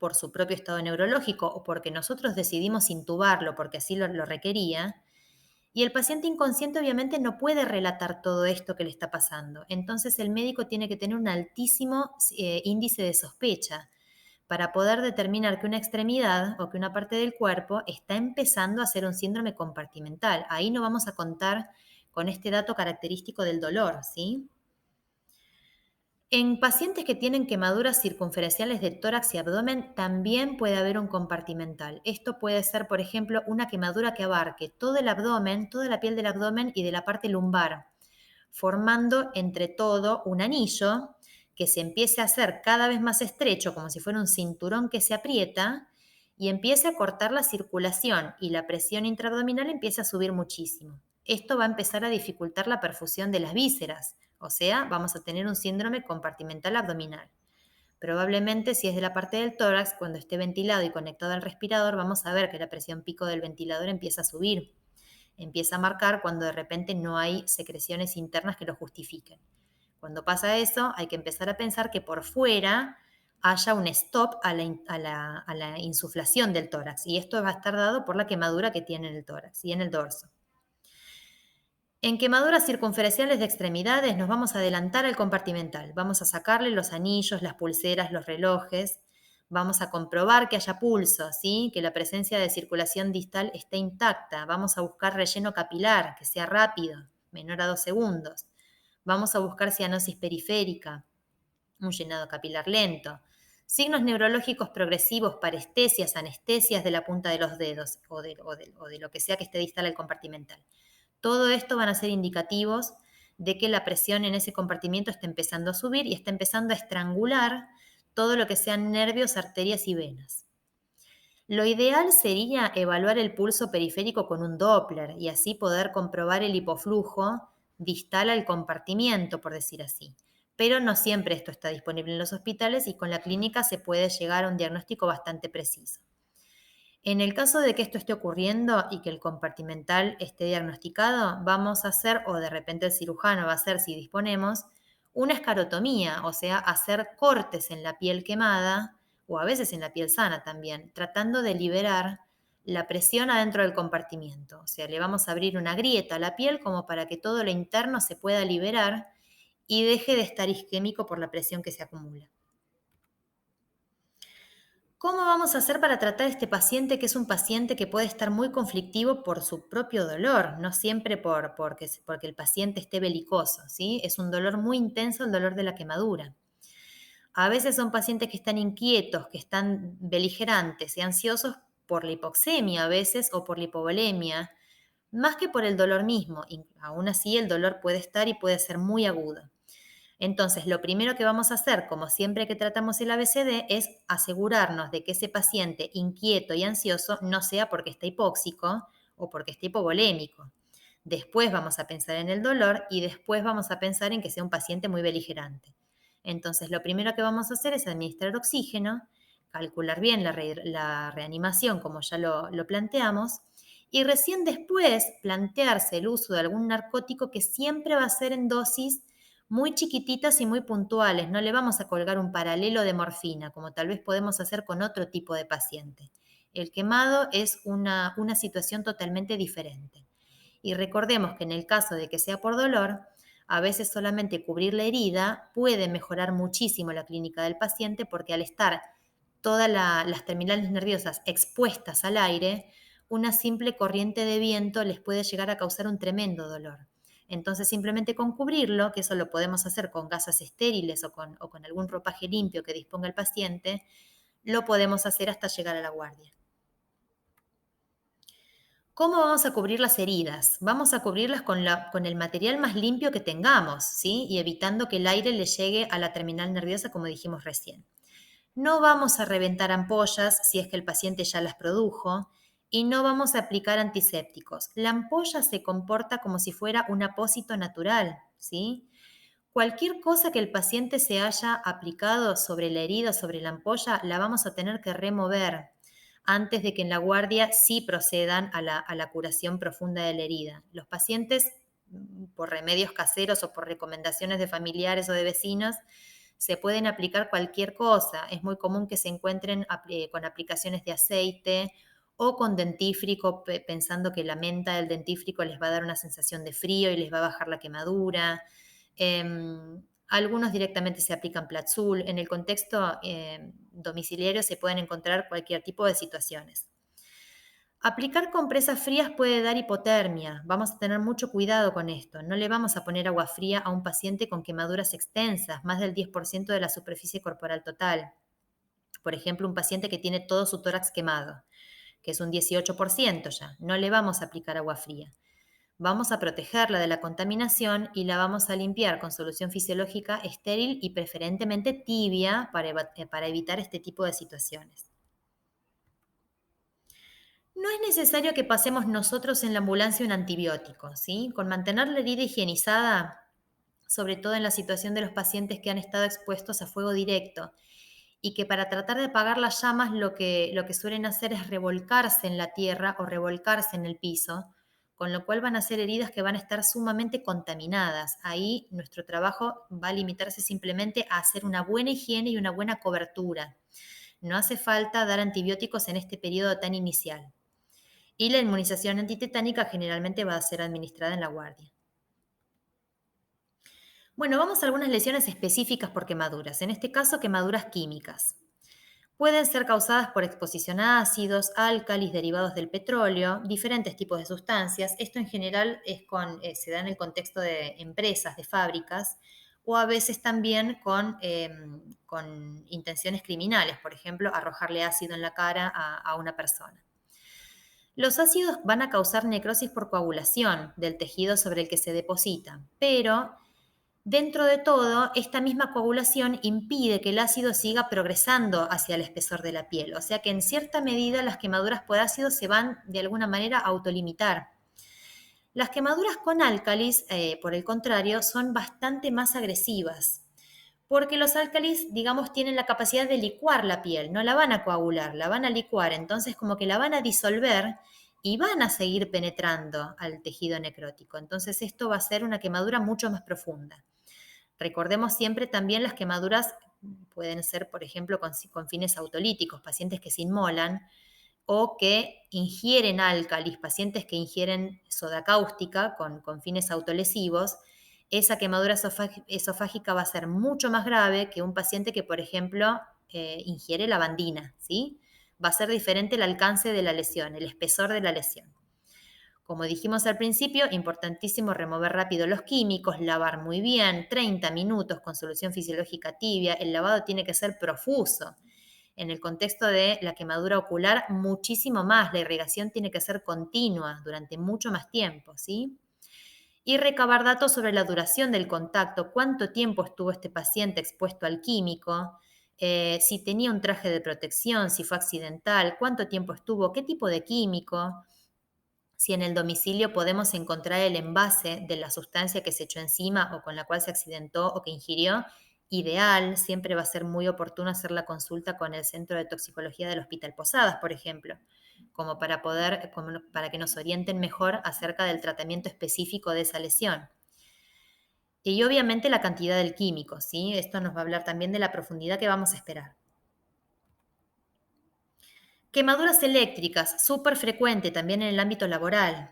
por su propio estado neurológico o porque nosotros decidimos intubarlo porque así lo requería. Y el paciente inconsciente obviamente no puede relatar todo esto que le está pasando. Entonces el médico tiene que tener un altísimo índice de sospecha para poder determinar que una extremidad o que una parte del cuerpo está empezando a hacer un síndrome compartimental. Ahí no vamos a contar con este dato característico del dolor, ¿sí? En pacientes que tienen quemaduras circunferenciales de tórax y abdomen también puede haber un compartimental. Esto puede ser, por ejemplo, una quemadura que abarque todo el abdomen, toda la piel del abdomen y de la parte lumbar, formando entre todo un anillo que se empiece a hacer cada vez más estrecho, como si fuera un cinturón que se aprieta y empiece a cortar la circulación y la presión intraabdominal empieza a subir muchísimo. Esto va a empezar a dificultar la perfusión de las vísceras, o sea, vamos a tener un síndrome compartimental abdominal. Probablemente si es de la parte del tórax, cuando esté ventilado y conectado al respirador, vamos a ver que la presión pico del ventilador empieza a subir. Empieza a marcar cuando de repente no hay secreciones internas que lo justifiquen. Cuando pasa eso, hay que empezar a pensar que por fuera haya un stop a la insuflación del tórax. Y esto va a estar dado por la quemadura que tiene en el tórax y en el dorso. En quemaduras circunferenciales de extremidades nos vamos a adelantar al compartimental. Vamos a sacarle los anillos, las pulseras, los relojes. Vamos a comprobar que haya pulso, ¿sí? Que la presencia de circulación distal esté intacta. Vamos a buscar relleno capilar, que sea rápido, menor a 2 segundos. Vamos a buscar cianosis periférica, un llenado capilar lento. Signos neurológicos progresivos, parestesias, anestesias de la punta de los dedos o de lo que sea que esté distal al compartimental. Todo esto van a ser indicativos de que la presión en ese compartimiento está empezando a subir y está empezando a estrangular todo lo que sean nervios, arterias y venas. Lo ideal sería evaluar el pulso periférico con un Doppler y así poder comprobar el hipoflujo distal al compartimiento, por decir así. Pero no siempre esto está disponible en los hospitales y con la clínica se puede llegar a un diagnóstico bastante preciso. En el caso de que esto esté ocurriendo y que el compartimental esté diagnosticado, vamos a hacer, o de repente el cirujano va a hacer, si disponemos, una escarotomía, o sea, hacer cortes en la piel quemada, o a veces en la piel sana también, tratando de liberar la presión adentro del compartimiento. O sea, le vamos a abrir una grieta a la piel como para que todo lo interno se pueda liberar y deje de estar isquémico por la presión que se acumula. ¿Cómo vamos a hacer para tratar a este paciente que es un paciente que puede estar muy conflictivo por su propio dolor, no siempre porque el paciente esté belicoso, ¿sí? Es un dolor muy intenso el dolor de la quemadura. A veces son pacientes que están inquietos, que están beligerantes y ansiosos por la hipoxemia a veces o por la hipovolemia, más que por el dolor mismo. Y aún así el dolor puede estar y puede ser muy agudo. Entonces, lo primero que vamos a hacer, como siempre que tratamos el ABCD, es asegurarnos de que ese paciente inquieto y ansioso no sea porque está hipóxico o porque está hipovolémico. Después vamos a pensar en el dolor y después vamos a pensar en que sea un paciente muy beligerante. Entonces, lo primero que vamos a hacer es administrar oxígeno, calcular bien la reanimación como ya lo planteamos, y recién después plantearse el uso de algún narcótico que siempre va a ser en dosis muy chiquititas y muy puntuales. No le vamos a colgar un paralelo de morfina, como tal vez podemos hacer con otro tipo de paciente. El quemado es una situación totalmente diferente. Y recordemos que en el caso de que sea por dolor, a veces solamente cubrir la herida puede mejorar muchísimo la clínica del paciente porque al estar todas las terminales nerviosas expuestas al aire, una simple corriente de viento les puede llegar a causar un tremendo dolor. Entonces simplemente con cubrirlo, que eso lo podemos hacer con gasas estériles o con algún ropaje limpio que disponga el paciente, lo podemos hacer hasta llegar a la guardia. ¿Cómo vamos a cubrir las heridas? Vamos a cubrirlas con el material más limpio que tengamos, ¿sí? Y evitando que el aire le llegue a la terminal nerviosa, como dijimos recién. No vamos a reventar ampollas si es que el paciente ya las produjo y no vamos a aplicar antisépticos. La ampolla se comporta como si fuera un apósito natural, ¿sí? Cualquier cosa que el paciente se haya aplicado sobre la herida, sobre la ampolla, la vamos a tener que remover antes de que en la guardia sí procedan a la curación profunda de la herida. Los pacientes, por remedios caseros o por recomendaciones de familiares o de vecinos, se pueden aplicar cualquier cosa. Es muy común que se encuentren con aplicaciones de aceite o con dentífrico, pensando que la menta del dentífrico les va a dar una sensación de frío y les va a bajar la quemadura. Algunos directamente se aplican Platzul. En el contexto domiciliario se pueden encontrar cualquier tipo de situaciones. Aplicar compresas frías puede dar hipotermia. Vamos a tener mucho cuidado con esto. No le vamos a poner agua fría a un paciente con quemaduras extensas, más del 10% de la superficie corporal total. Por ejemplo, un paciente que tiene todo su tórax quemado, que es un 18% ya. No le vamos a aplicar agua fría. Vamos a protegerla de la contaminación y la vamos a limpiar con solución fisiológica estéril y preferentemente tibia para evitar este tipo de situaciones. No es necesario que pasemos nosotros en la ambulancia un antibiótico, ¿sí? Con mantener la herida higienizada, sobre todo en la situación de los pacientes que han estado expuestos a fuego directo, y que para tratar de apagar las llamas lo que suelen hacer es revolcarse en la tierra o revolcarse en el piso, con lo cual van a ser heridas que van a estar sumamente contaminadas. Ahí nuestro trabajo va a limitarse simplemente a hacer una buena higiene y una buena cobertura. No hace falta dar antibióticos en este periodo tan inicial. Y la inmunización antitetánica generalmente va a ser administrada en la guardia. Bueno, vamos a algunas lesiones específicas por quemaduras, en este caso quemaduras químicas. Pueden ser causadas por exposición a ácidos, álcalis derivados del petróleo, diferentes tipos de sustancias. Esto en general se da en el contexto de empresas, de fábricas, o a veces también con intenciones criminales, por ejemplo, arrojarle ácido en la cara a una persona. Los ácidos van a causar necrosis por coagulación del tejido sobre el que se deposita, pero dentro de todo, esta misma coagulación impide que el ácido siga progresando hacia el espesor de la piel, o sea que en cierta medida las quemaduras por ácido se van de alguna manera a autolimitar. Las quemaduras con álcalis, por el contrario, son bastante más agresivas, porque los álcalis, digamos, tienen la capacidad de licuar la piel, no la van a coagular, la van a licuar, entonces como que la van a disolver y van a seguir penetrando al tejido necrótico. Entonces esto va a ser una quemadura mucho más profunda. Recordemos siempre también las quemaduras pueden ser, por ejemplo, con fines autolíticos, pacientes que se inmolan o que ingieren álcalis, pacientes que ingieren soda cáustica con fines autolesivos. Esa quemadura esofágica va a ser mucho más grave que un paciente que, por ejemplo, ingiere lavandina, ¿sí? Va a ser diferente el alcance de la lesión, el espesor de la lesión. Como dijimos al principio, importantísimo remover rápido los químicos, lavar muy bien, 30 minutos con solución fisiológica tibia. El lavado tiene que ser profuso. En el contexto de la quemadura ocular, muchísimo más. La irrigación tiene que ser continua durante mucho más tiempo, ¿sí? Y recabar datos sobre la duración del contacto, cuánto tiempo estuvo este paciente expuesto al químico, si tenía un traje de protección, si fue accidental, cuánto tiempo estuvo, qué tipo de químico, si en el domicilio podemos encontrar el envase de la sustancia que se echó encima o con la cual se accidentó o que ingirió, ideal, siempre va a ser muy oportuno hacer la consulta con el Centro de Toxicología del Hospital Posadas, por ejemplo, como para que nos orienten mejor acerca del tratamiento específico de esa lesión. Y obviamente la cantidad del químico, ¿sí? Esto nos va a hablar también de la profundidad que vamos a esperar. Quemaduras eléctricas, súper frecuente también en el ámbito laboral.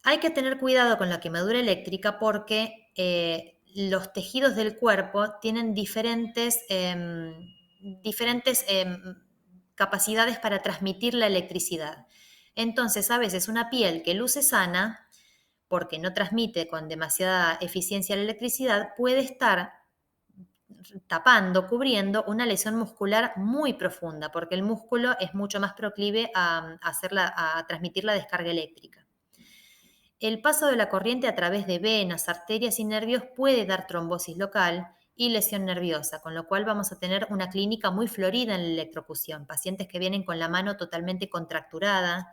Hay que tener cuidado con la quemadura eléctrica porque los tejidos del cuerpo tienen diferentes capacidades para transmitir la electricidad. Entonces, a veces una piel que luce sana, porque no transmite con demasiada eficiencia la electricidad, puede estar tapando, cubriendo una lesión muscular muy profunda, porque el músculo es mucho más proclive a transmitir la descarga eléctrica. El paso de la corriente a través de venas, arterias y nervios puede dar trombosis local y lesión nerviosa, con lo cual vamos a tener una clínica muy florida en la electrocución. Pacientes que vienen con la mano totalmente contracturada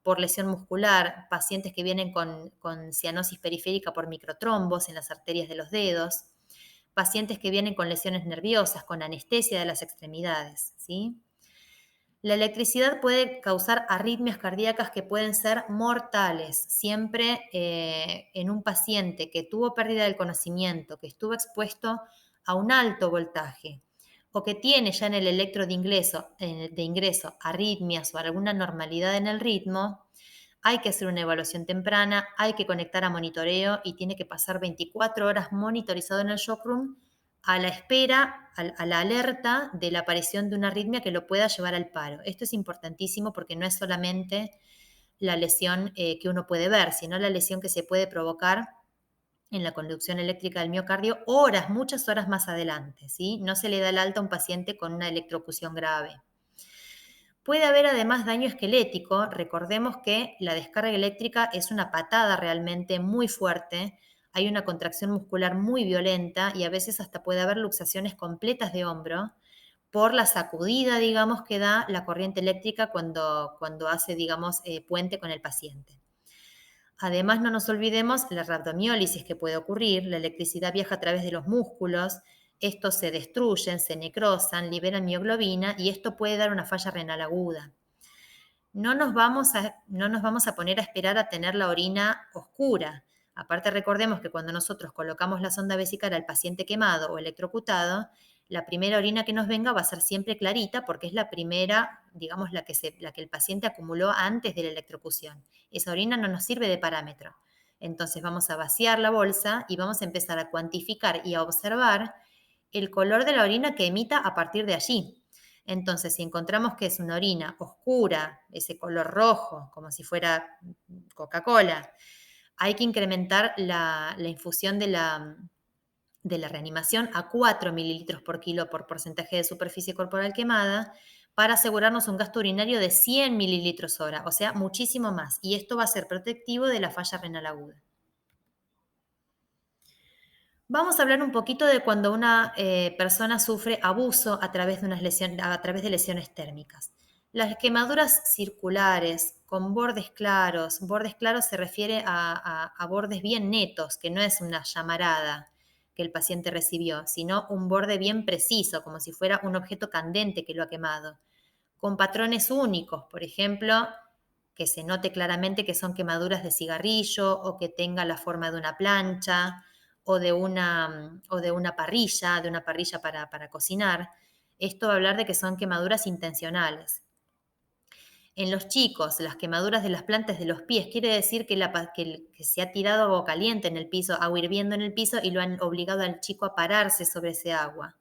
por lesión muscular, pacientes que vienen con cianosis periférica por microtrombos en las arterias de los dedos, pacientes que vienen con lesiones nerviosas, con anestesia de las extremidades, ¿sí? La electricidad puede causar arritmias cardíacas que pueden ser mortales. Siempre en un paciente que tuvo pérdida del conocimiento, que estuvo expuesto a un alto voltaje o que tiene ya en el electro de ingreso arritmias o alguna normalidad en el ritmo, hay que hacer una evaluación temprana, hay que conectar a monitoreo y tiene que pasar 24 horas monitorizado en el shock room a la espera, a la alerta de la aparición de una arritmia que lo pueda llevar al paro. Esto es importantísimo porque no es solamente la lesión que uno puede ver, sino la lesión que se puede provocar en la conducción eléctrica del miocardio horas, muchas horas más adelante, ¿sí? No se le da el alta a un paciente con una electrocución grave. Puede haber además daño esquelético. Recordemos que la descarga eléctrica es una patada realmente muy fuerte. Hay una contracción muscular muy violenta y a veces hasta puede haber luxaciones completas de hombro por la sacudida, digamos, que da la corriente eléctrica cuando hace, digamos, puente con el paciente. Además, no nos olvidemos la rhabdomiólisis que puede ocurrir. La electricidad viaja a través de los músculos, estos se destruyen, se necrosan, liberan mioglobina y esto puede dar una falla renal aguda. No nos vamos a poner a esperar a tener la orina oscura. Aparte, recordemos que cuando nosotros colocamos la sonda vesical al paciente quemado o electrocutado, la primera orina que nos venga va a ser siempre clarita porque es la primera, digamos, la que el paciente acumuló antes de la electrocución. Esa orina no nos sirve de parámetro. Entonces vamos a vaciar la bolsa y vamos a empezar a cuantificar y a observar el color de la orina que emita a partir de allí. Entonces, si encontramos que es una orina oscura, ese color rojo, como si fuera Coca-Cola, hay que incrementar la infusión de la reanimación a 4 mililitros por kilo por porcentaje de superficie corporal quemada para asegurarnos un gasto urinario de 100 mililitros hora, o sea, muchísimo más. Y esto va a ser protectivo de la falla renal aguda. Vamos a hablar un poquito de cuando una persona sufre abuso a través de lesiones térmicas. Las quemaduras circulares con bordes claros se refiere a bordes bien netos, que no es una llamarada que el paciente recibió, sino un borde bien preciso, como si fuera un objeto candente que lo ha quemado. Con patrones únicos, por ejemplo, que se note claramente que son quemaduras de cigarrillo o que tenga la forma de una plancha o de una parrilla para cocinar. Esto va a hablar de que son quemaduras intencionales. En los chicos, las quemaduras de las plantas de los pies quiere decir que se ha tirado agua caliente en el piso, agua hirviendo en el piso y lo han obligado al chico a pararse sobre ese agua.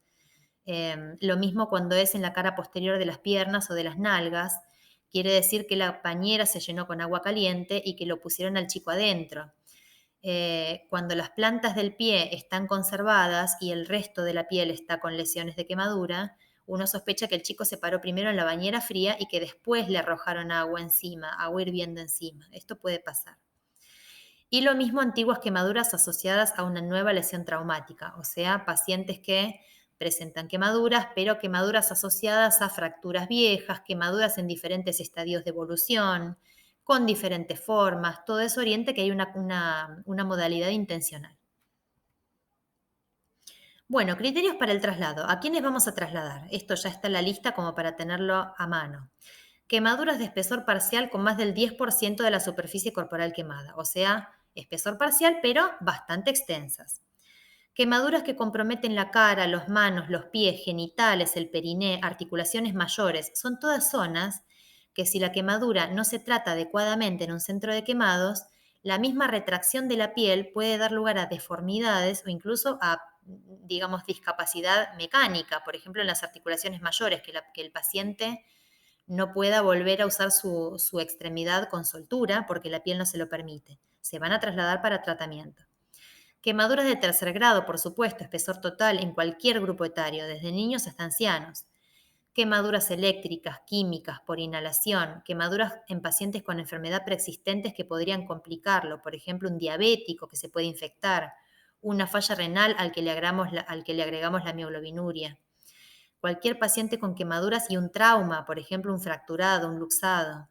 Lo mismo cuando es en la cara posterior de las piernas o de las nalgas, quiere decir que la bañera se llenó con agua caliente y que lo pusieron al chico adentro. Cuando las plantas del pie están conservadas y el resto de la piel está con lesiones de quemadura, uno sospecha que el chico se paró primero en la bañera fría y que después le arrojaron agua encima, agua hirviendo encima. Esto puede pasar. Y lo mismo antiguas quemaduras asociadas a una nueva lesión traumática, o sea, pacientes que presentan quemaduras, pero quemaduras asociadas a fracturas viejas, quemaduras en diferentes estadios de evolución, con diferentes formas, todo eso orienta que hay una modalidad intencional. Bueno, criterios para el traslado. ¿A quiénes vamos a trasladar? Esto ya está en la lista como para tenerlo a mano. Quemaduras de espesor parcial con más del 10% de la superficie corporal quemada, o sea, espesor parcial pero bastante extensas. Quemaduras que comprometen la cara, las manos, los pies, genitales, el periné, articulaciones mayores, son todas zonas que si la quemadura no se trata adecuadamente en un centro de quemados, la misma retracción de la piel puede dar lugar a deformidades o incluso a, digamos, discapacidad mecánica, por ejemplo, en las articulaciones mayores, que el paciente no pueda volver a usar su extremidad con soltura porque la piel no se lo permite. Se van a trasladar para tratamiento. Quemaduras de tercer grado, por supuesto, espesor total en cualquier grupo etario, desde niños hasta ancianos. Quemaduras eléctricas, químicas, por inhalación, quemaduras en pacientes con enfermedad preexistentes que podrían complicarlo, por ejemplo, un diabético que se puede infectar, una falla renal al que le agregamos la mioglobinuria. Cualquier paciente con quemaduras y un trauma, por ejemplo, un fracturado, un luxado.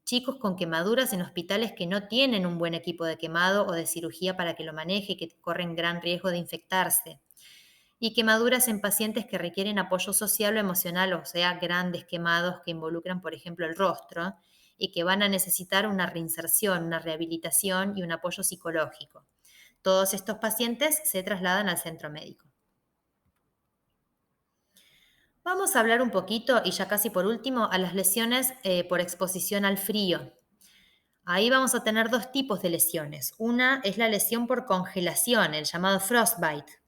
Chicos con quemaduras en hospitales que no tienen un buen equipo de quemado o de cirugía para que lo maneje y que corren gran riesgo de infectarse. Y quemaduras en pacientes que requieren apoyo social o emocional, o sea, grandes quemados que involucran, por ejemplo, el rostro y que van a necesitar una reinserción, una rehabilitación y un apoyo psicológico. Todos estos pacientes se trasladan al centro médico. Vamos a hablar un poquito, y ya casi por último, a las lesiones por exposición al frío. Ahí vamos a tener dos tipos de lesiones. Una es la lesión por congelación, el llamado frostbite.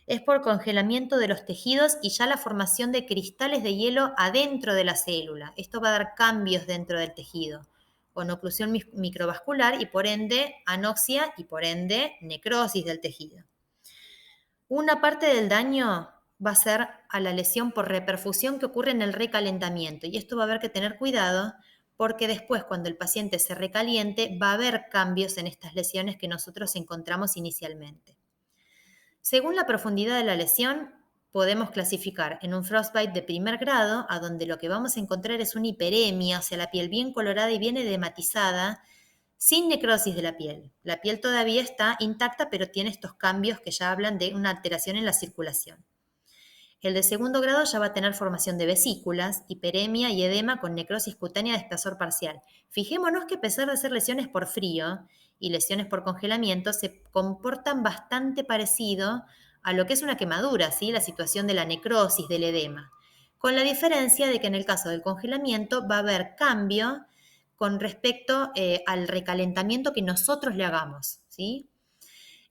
Es por congelamiento de los tejidos y ya la formación de cristales de hielo adentro de la célula. Esto va a dar cambios dentro del tejido, con oclusión microvascular y por ende anoxia y por ende necrosis del tejido. Una parte del daño va a ser a la lesión por reperfusión que ocurre en el recalentamiento y esto va a haber que tener cuidado porque después cuando el paciente se recaliente va a haber cambios en estas lesiones que nosotros encontramos inicialmente. Según la profundidad de la lesión, podemos clasificar en un frostbite de primer grado, a donde lo que vamos a encontrar es una hiperemia, o sea, la piel bien colorada y bien edematizada, sin necrosis de la piel. La piel todavía está intacta, pero tiene estos cambios que ya hablan de una alteración en la circulación. El de segundo grado ya va a tener formación de vesículas, hiperemia y edema con necrosis cutánea de espesor parcial. Fijémonos que a pesar de ser lesiones por frío y lesiones por congelamiento, se comportan bastante parecido a lo que es una quemadura, ¿sí? La situación de la necrosis, del edema. Con la diferencia de que en el caso del congelamiento va a haber cambio con respecto al recalentamiento que nosotros le hagamos, ¿sí?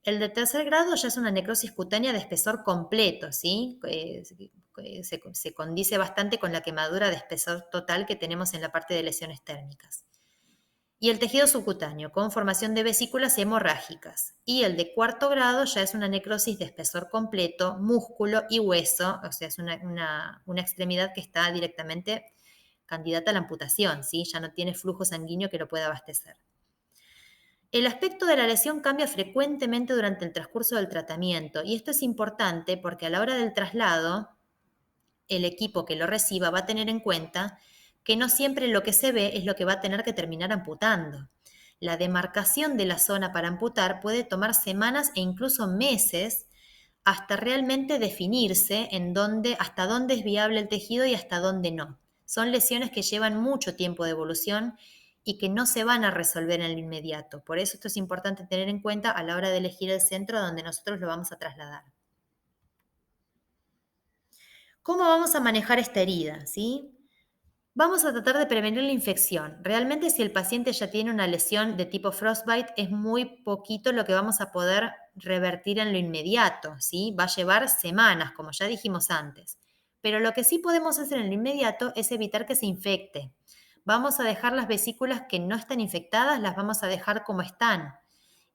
El de tercer grado ya es una necrosis cutánea de espesor completo, ¿sí? Se condice bastante con la quemadura de espesor total que tenemos en la parte de lesiones térmicas. Y el tejido subcutáneo, con formación de vesículas hemorrágicas. Y el de cuarto grado ya es una necrosis de espesor completo, músculo y hueso, o sea, es una extremidad que está directamente candidata a la amputación, ¿sí? Ya no tiene flujo sanguíneo que lo pueda abastecer. El aspecto de la lesión cambia frecuentemente durante el transcurso del tratamiento y esto es importante porque a la hora del traslado, el equipo que lo reciba va a tener en cuenta que no siempre lo que se ve es lo que va a tener que terminar amputando. La demarcación de la zona para amputar puede tomar semanas e incluso meses hasta realmente definirse hasta dónde es viable el tejido y hasta dónde no. Son lesiones que llevan mucho tiempo de evolución y que no se van a resolver en el inmediato. Por eso esto es importante tener en cuenta a la hora de elegir el centro donde nosotros lo vamos a trasladar. ¿Cómo vamos a manejar esta herida? ¿Sí? Vamos a tratar de prevenir la infección. Realmente si el paciente ya tiene una lesión de tipo frostbite, es muy poquito lo que vamos a poder revertir en lo inmediato, ¿sí? Va a llevar semanas, como ya dijimos antes. Pero lo que sí podemos hacer en lo inmediato es evitar que se infecte. Vamos a dejar las vesículas que no están infectadas, las vamos a dejar como están.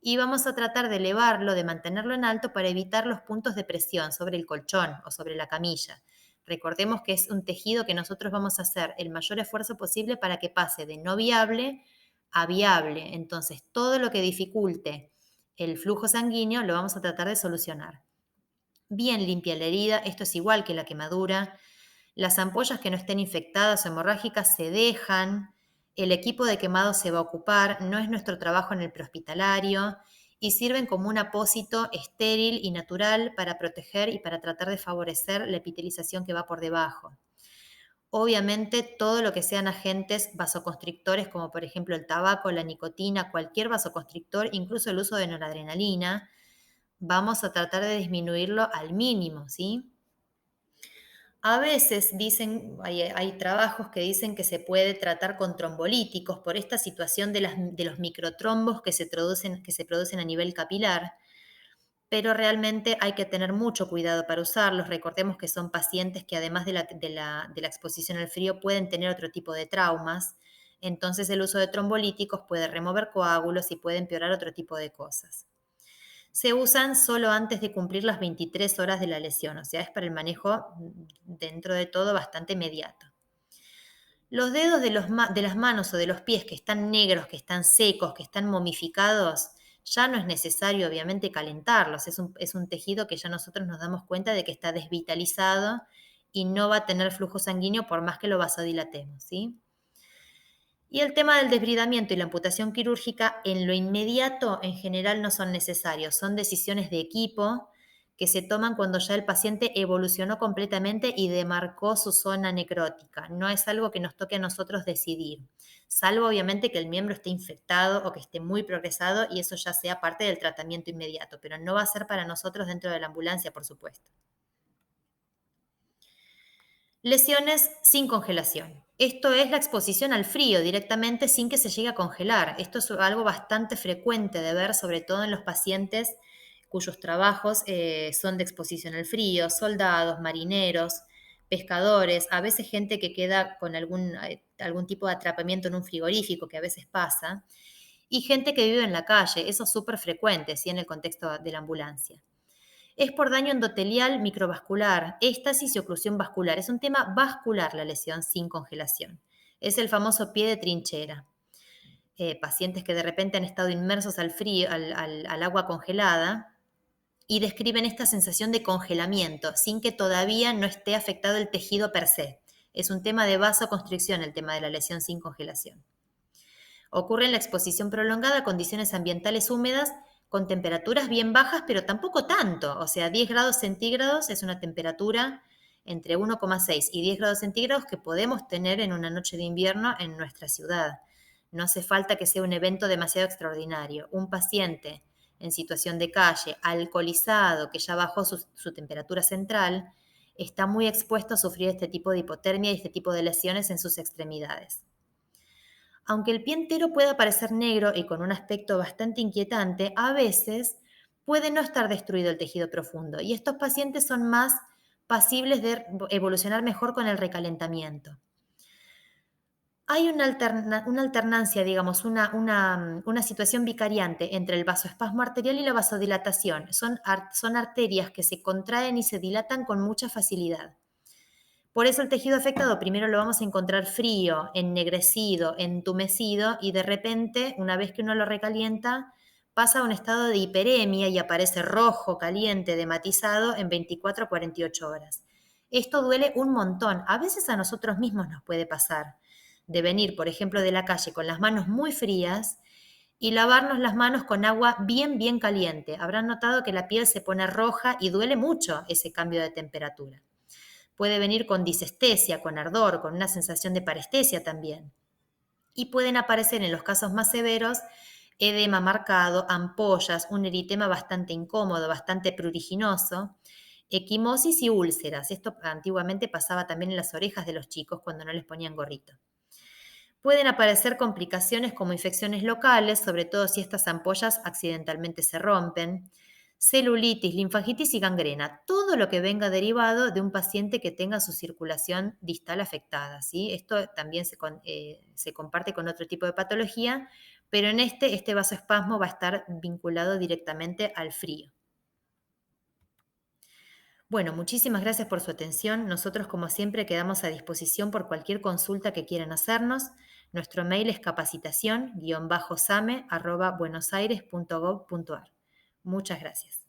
Y vamos a tratar de elevarlo, de mantenerlo en alto para evitar los puntos de presión sobre el colchón o sobre la camilla. Recordemos que es un tejido que nosotros vamos a hacer el mayor esfuerzo posible para que pase de no viable a viable. Entonces, todo lo que dificulte el flujo sanguíneo lo vamos a tratar de solucionar. Bien limpia la herida, esto es igual que la quemadura. Las ampollas que no estén infectadas o hemorrágicas se dejan, el equipo de quemado se va a ocupar, no es nuestro trabajo en el prehospitalario y sirven como un apósito estéril y natural para proteger y para tratar de favorecer la epitelización que va por debajo. Obviamente todo lo que sean agentes vasoconstrictores como por ejemplo el tabaco, la nicotina, cualquier vasoconstrictor, incluso el uso de noradrenalina, vamos a tratar de disminuirlo al mínimo, ¿sí? A veces dicen, hay trabajos que dicen que se puede tratar con trombolíticos por esta situación de los microtrombos que se producen a nivel capilar, pero realmente hay que tener mucho cuidado para usarlos. Recordemos que son pacientes que además de la exposición al frío pueden tener otro tipo de traumas, entonces el uso de trombolíticos puede remover coágulos y puede empeorar otro tipo de cosas. Se usan solo antes de cumplir las 23 horas de la lesión, o sea, es para el manejo dentro de todo bastante inmediato. Los dedos de las manos o de los pies que están negros, que están secos, que están momificados, ya no es necesario obviamente calentarlos, es un tejido que ya nosotros nos damos cuenta de que está desvitalizado y no va a tener flujo sanguíneo por más que lo vasodilatemos, ¿sí? Y el tema del desbridamiento y la amputación quirúrgica en lo inmediato en general no son necesarios, son decisiones de equipo que se toman cuando ya el paciente evolucionó completamente y demarcó su zona necrótica. No es algo que nos toque a nosotros decidir, salvo obviamente que el miembro esté infectado o que esté muy progresado y eso ya sea parte del tratamiento inmediato, pero no va a ser para nosotros dentro de la ambulancia, por supuesto. Lesiones sin congelación. Esto es la exposición al frío directamente sin que se llegue a congelar. Esto es algo bastante frecuente de ver, sobre todo en los pacientes cuyos trabajos son de exposición al frío, soldados, marineros, pescadores, a veces gente que queda con algún tipo de atrapamiento en un frigorífico, que a veces pasa, y gente que vive en la calle. Eso es súper frecuente, ¿sí? En el contexto de la ambulancia. Es por daño endotelial microvascular, éstasis y oclusión vascular. Es un tema vascular la lesión sin congelación. Es el famoso pie de trinchera. Pacientes que de repente han estado inmersos al frío, al agua congelada, y describen esta sensación de congelamiento sin que todavía no esté afectado el tejido per se. Es un tema de vasoconstricción el tema de la lesión sin congelación. Ocurre en la exposición prolongada a condiciones ambientales húmedas con temperaturas bien bajas, pero tampoco tanto. O sea, 10 grados centígrados es una temperatura entre 1,6 y 10 grados centígrados que podemos tener en una noche de invierno en nuestra ciudad. No hace falta que sea un evento demasiado extraordinario. Un paciente en situación de calle, alcoholizado, que ya bajó su temperatura central, está muy expuesto a sufrir este tipo de hipotermia y este tipo de lesiones en sus extremidades. Aunque el pie entero pueda parecer negro y con un aspecto bastante inquietante, a veces puede no estar destruido el tejido profundo y estos pacientes son más pasibles de evolucionar mejor con el recalentamiento. Hay una alternancia, digamos, una situación vicariante entre el vasoespasmo arterial y la vasodilatación. Son arterias que se contraen y se dilatan con mucha facilidad. Por eso el tejido afectado primero lo vamos a encontrar frío, ennegrecido, entumecido y de repente, una vez que uno lo recalienta, pasa a un estado de hiperemia y aparece rojo, caliente, dematizado en 24 a 48 horas. Esto duele un montón. A veces a nosotros mismos nos puede pasar de venir, por ejemplo, de la calle con las manos muy frías y lavarnos las manos con agua bien, bien caliente. Habrán notado que la piel se pone roja y duele mucho ese cambio de temperatura. Puede venir con disestesia, con ardor, con una sensación de parestesia también. Y pueden aparecer en los casos más severos edema marcado, ampollas, un eritema bastante incómodo, bastante pruriginoso, equimosis y úlceras. Esto antiguamente pasaba también en las orejas de los chicos cuando no les ponían gorrito. Pueden aparecer complicaciones como infecciones locales, sobre todo si estas ampollas accidentalmente se rompen, celulitis, linfagitis y gangrena, todo lo que venga derivado de un paciente que tenga su circulación distal afectada, ¿sí? Esto también se comparte con otro tipo de patología, pero en este vasoespasmo va a estar vinculado directamente al frío. Bueno, muchísimas gracias por su atención. Nosotros, como siempre, quedamos a disposición por cualquier consulta que quieran hacernos. Nuestro mail es capacitación-same@buenosaires.gov.ar. Muchas gracias.